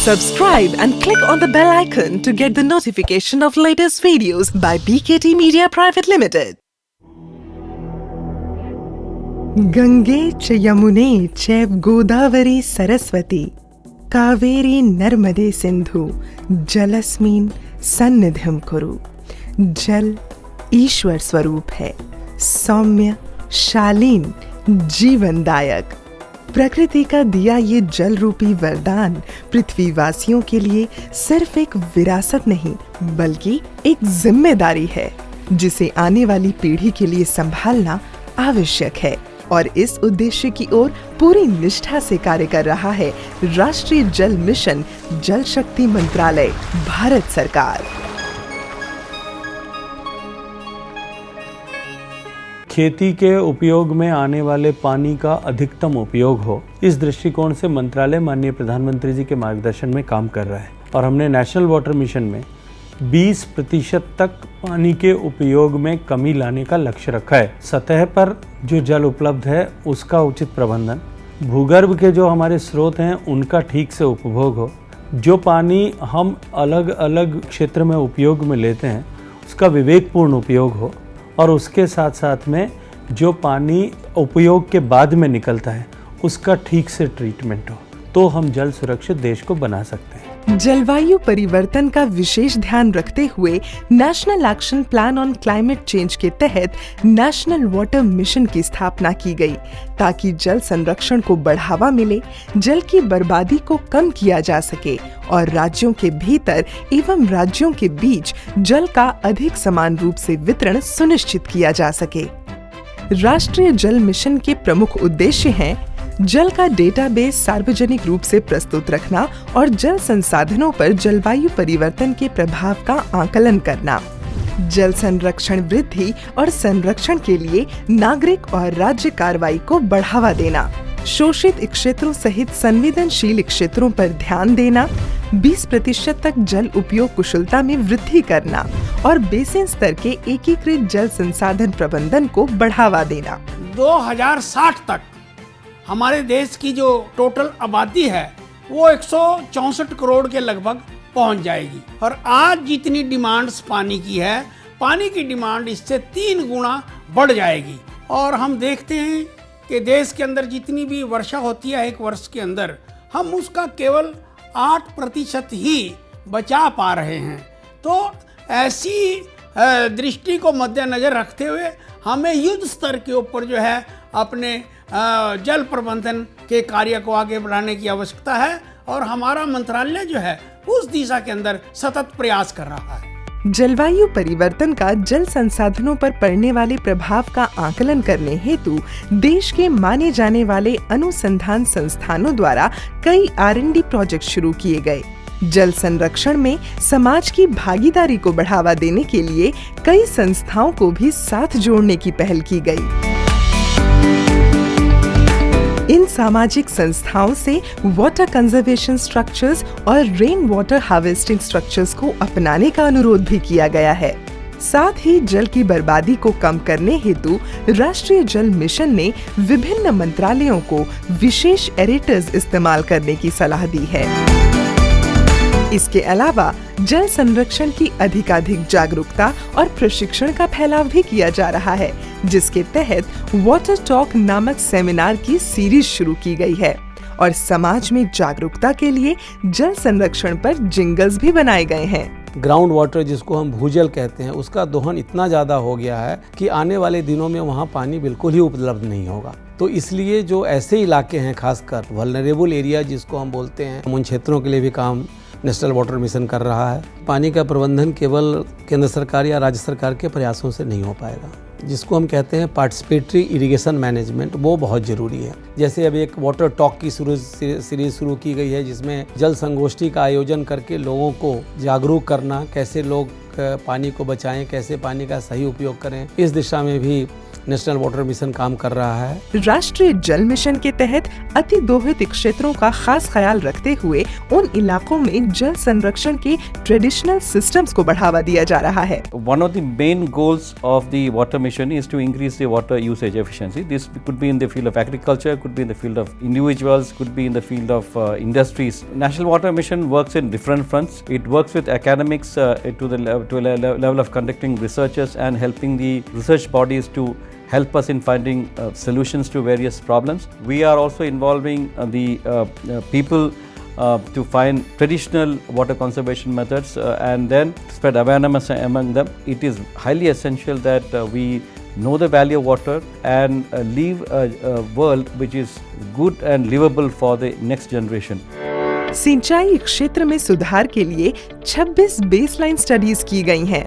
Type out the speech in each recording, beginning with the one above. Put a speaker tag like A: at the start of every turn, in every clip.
A: Subscribe and click on the bell icon to get the notification of latest videos by BKT Media Private Limited. Gange च यमुने चैव गोदावरी सरस्वती कावेरी नर्मदे सिंधु जलस्मिन् सन्निधिं कुरु। जल ईश्वर स्वरूप है, सौम्य, शालीन, जीवनदायक। प्रकृति का दिया ये जल रूपी वरदान पृथ्वीवासियों के लिए सिर्फ एक विरासत नहीं बल्कि एक जिम्मेदारी है, जिसे आने वाली पीढ़ी के लिए संभालना आवश्यक है। और इस उद्देश्य की ओर पूरी निष्ठा से कार्य कर रहा है राष्ट्रीय जल मिशन, जल शक्ति मंत्रालय, भारत सरकार।
B: खेती के उपयोग में आने वाले पानी का अधिकतम उपयोग हो, इस दृष्टिकोण से मंत्रालय माननीय प्रधानमंत्री जी के मार्गदर्शन में काम कर रहा है और हमने नेशनल वाटर मिशन में 20% तक पानी के उपयोग में कमी लाने का लक्ष्य रखा है। सतह पर जो जल उपलब्ध है उसका उचित प्रबंधन, भूगर्भ के जो हमारे स्रोत हैं उनका ठीक से उपभोग हो, जो पानी हम अलग अलग क्षेत्र में उपयोग में लेते हैं उसका विवेकपूर्ण उपयोग हो, और उसके साथ साथ में जो पानी उपयोग के बाद में निकलता है उसका ठीक से ट्रीटमेंट हो, तो हम जल सुरक्षित देश को बना सकते हैं।
A: जलवायु परिवर्तन का विशेष ध्यान रखते हुए national action plan on climate change के तहत नेशनल वाटर मिशन की स्थापना की गई, ताकि जल संरक्षण को बढ़ावा मिले, जल की बर्बादी को कम किया जा सके और राज्यों के भीतर एवं राज्यों के बीच जल का अधिक समान रूप से वितरण सुनिश्चित किया जा सके। राष्ट्रीय जल मिशन के प्रमुख उद्देश्य हैं जल का डेटाबेस सार्वजनिक रूप से प्रस्तुत रखना और जल संसाधनों पर जलवायु परिवर्तन के प्रभाव का आकलन करना, जल संरक्षण वृद्धि और संरक्षण के लिए नागरिक और राज्य कार्रवाई को बढ़ावा देना, शोषित क्षेत्रों सहित संवेदनशील क्षेत्रों पर ध्यान देना, 20% तक जल उपयोग कुशलता में वृद्धि करना और बेसिन स्तर के एकीकृत जल संसाधन प्रबंधन को बढ़ावा देना।
C: 2060 तक हमारे देश की जो टोटल आबादी है वो 164 करोड़ के लगभग पहुंच जाएगी, और आज जितनी डिमांड्स पानी की है, पानी की डिमांड इससे 3 गुना बढ़ जाएगी। और हम देखते हैं कि देश के अंदर जितनी भी वर्षा होती है एक वर्ष के अंदर, हम उसका केवल 8% ही बचा पा रहे हैं। तो ऐसी दृष्टि को मद्देनजर रखते हुए हमें युद्ध स्तर के ऊपर जो है अपने जल प्रबंधन के कार्य को आगे बढ़ाने की आवश्यकता है, और हमारा मंत्रालय जो है उस दिशा के अंदर सतत प्रयास कर रहा है।
A: जलवायु परिवर्तन का जल संसाधनों पर पड़ने वाले प्रभाव का आकलन करने हेतु देश के माने जाने वाले अनुसंधान संस्थानों द्वारा कई R&D प्रोजेक्ट शुरू किए गए। जल संरक्षण में समाज की भागीदारी को बढ़ावा देने के लिए कई संस्थाओं को भी साथ जोड़ने की पहल की गई। इन सामाजिक संस्थाओं से वाटर कंजर्वेशन स्ट्रक्चर्स और रेन वाटर हार्वेस्टिंग स्ट्रक्चर्स को अपनाने का अनुरोध भी किया गया है। साथ ही जल की बर्बादी को कम करने हेतु राष्ट्रीय जल मिशन ने विभिन्न मंत्रालयों को विशेष एरेटर्स इस्तेमाल करने की सलाह दी है। इसके अलावा जल संरक्षण की अधिकाधिक जागरूकता और प्रशिक्षण का फैलाव भी किया जा रहा है, जिसके तहत वाटर टॉक नामक सेमिनार की सीरीज शुरू की गई है और समाज में जागरूकता के लिए जल संरक्षण पर जिंगल्स भी बनाए गए हैं।
D: ग्राउंड वाटर, जिसको हम भूजल कहते हैं, उसका दोहन इतना ज़्यादा हो गया है कि आने वाले दिनों में वहाँ पानी बिल्कुल ही उपलब्ध नहीं होगा। तो इसलिए जो ऐसे इलाके हैं, खासकर वल्नरेबल एरिया जिसको हम बोलते हैं, उन क्षेत्रों के लिए भी काम नेशनल वाटर मिशन कर रहा है। पानी का प्रबंधन केवल केंद्र सरकार या राज्य सरकार के प्रयासों से नहीं हो पाएगा, जिसको हम कहते हैं पार्टिसिपेटरी इरिगेशन मैनेजमेंट, वो बहुत ज़रूरी है। जैसे अभी एक वाटर टॉक की सीरीज शुरू की गई है, जिसमें जल संगोष्ठी का आयोजन करके लोगों को जागरूक करना, कैसे लोग पानी को बचाएं, कैसे पानी का सही उपयोग करें, इस दिशा में भी नेशनल वाटर मिशन काम कर रहा है।
A: राष्ट्रीय जल मिशन के तहत अति दोहित क्षेत्रों का खास ख्याल रखते हुए उन इलाकों में जल संरक्षण के ट्रेडिशनल सिस्टम्स को बढ़ावा दिया जा रहा है।
E: One of the main goals of the water mission is to increase the water usage efficiency. This could be in the field of agriculture, could be in the field of individuals, could be in the field of industries. National Water Mission works in different fronts. It works with academics to a level of conducting researches and helping the research bodies to help us in finding solutions to various problems. We are also involving the people to find traditional water conservation methods and then spread awareness among them. It is highly essential that we know the value of water and leave a world which is good and livable for the next generation.
A: सिंचाई क्षेत्र में सुधार के लिए 26 baseline studies की गई हैं।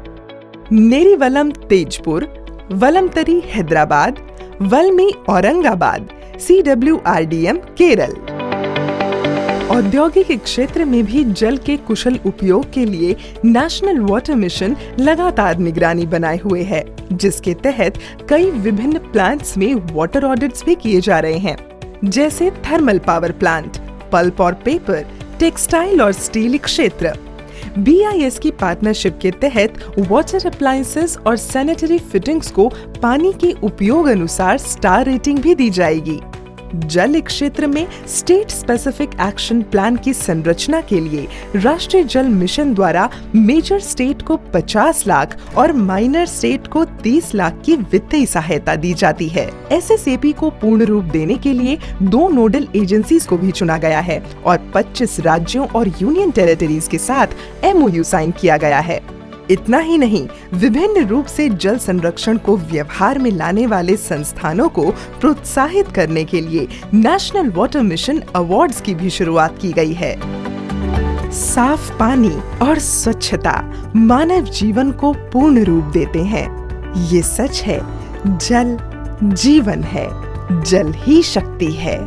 A: नेरीवलम Tezpur, वलमतरी Hyderabad, वल्मी Aurangabad, CWRDM Kerala. औद्योगिक क्षेत्र में भी जल के कुशल उपयोग के लिए नेशनल वाटर मिशन लगातार निगरानी बनाए हुए है, जिसके तहत कई विभिन्न प्लांट्स में वाटर ऑडिट्स भी किए जा रहे हैं, जैसे थर्मल पावर प्लांट, पल्प और पेपर, टेक्सटाइल और स्टील क्षेत्र। BIS की पार्टनरशिप के तहत वाटर अप्लायंसेस और सैनिटरी फिटिंग्स को पानी के उपयोग अनुसार स्टार रेटिंग भी दी जाएगी। जल क्षेत्र में स्टेट स्पेसिफिक एक्शन प्लान की संरचना के लिए राष्ट्रीय जल मिशन द्वारा मेजर स्टेट को 50 लाख और माइनर स्टेट को 30 लाख की वित्तीय सहायता दी जाती है। SSAP को पूर्ण रूप देने के लिए 2 नोडल एजेंसीज को भी चुना गया है और 25 राज्यों और यूनियन टेरिटरीज के साथ MOU साइन किया गया है। इतना ही नहीं, विभिन्न रूप से जल संरक्षण को व्यवहार में लाने वाले संस्थानों को प्रोत्साहित करने के लिए नेशनल वाटर मिशन अवार्ड्स की भी शुरुआत की गई है। साफ पानी और स्वच्छता मानव जीवन को पूर्ण रूप देते हैं। ये सच है, जल जीवन है, जल ही शक्ति है।